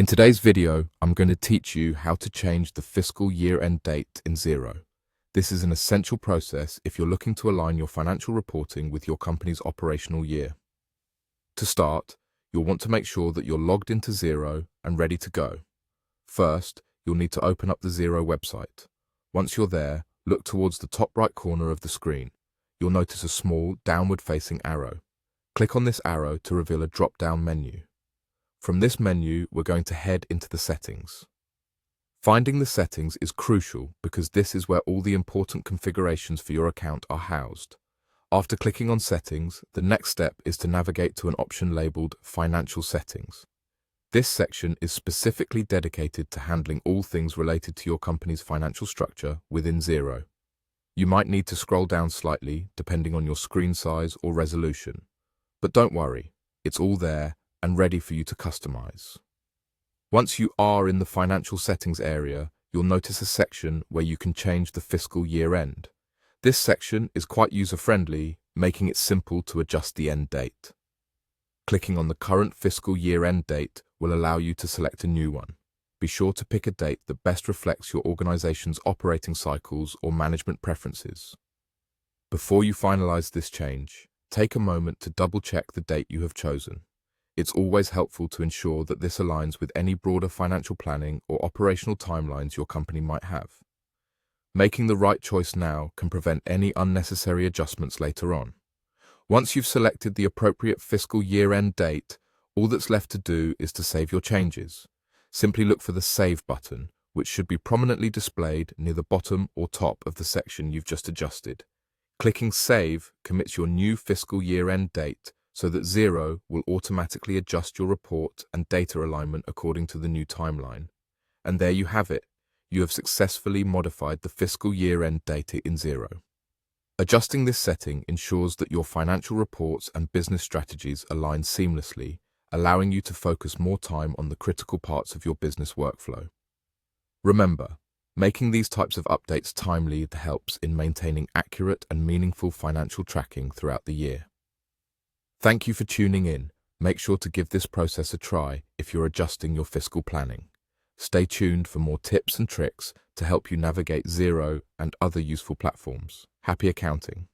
In today's video, I'm going to teach you how to change the fiscal year-end date in Xero. This is an essential process if you're looking to align your financial reporting with your company's operational year. To start, you'll want to make sure that you're logged into Xero and ready to go. First, you'll need to open up the Xero website. Once you're there, look towards the top right corner of the screen. You'll notice a small downward-facing arrow. Click on this arrow to reveal a drop-down menu. From this menu, we're going to head into the settings. Finding the settings is crucial because this is where all the important configurations for your account are housed. After clicking on Settings, the next step is to navigate to an option labeled Financial Settings. This section is specifically dedicated to handling all things related to your company's financial structure within Xero. You might need to scroll down slightly depending on your screen size or resolution. But don't worry, it's all there and ready for you to customize. Once you are in the Financial Settings area, you'll notice a section where you can change the fiscal year end. This section is quite user-friendly, making it simple to adjust the end date. Clicking on the current fiscal year end date will allow you to select a new one. Be sure to pick a date that best reflects your organization's operating cycles or management preferences. Before you finalize this change, take a moment to double-check the date you have chosen. It's always helpful to ensure that this aligns with any broader financial planning or operational timelines your company might have. Making the right choice now can prevent any unnecessary adjustments later on. Once you've selected the appropriate fiscal year-end date, all that's left to do is to save your changes. Simply look for the Save button, which should be prominently displayed near the bottom or top of the section you've just adjusted. Clicking Save commits your new fiscal year-end date so that Xero will automatically adjust your report and data alignment according to the new timeline. And there you have it. You have successfully modified the fiscal year-end data in Xero. Adjusting this setting ensures that your financial reports and business strategies align seamlessly, allowing you to focus more time on the critical parts of your business workflow. Remember, making these types of updates timely helps in maintaining accurate and meaningful financial tracking throughout the year. Thank you for tuning in. Make sure to give this process a try if you're adjusting your fiscal planning. Stay tuned for more tips and tricks to help you navigate Xero and other useful platforms. Happy accounting!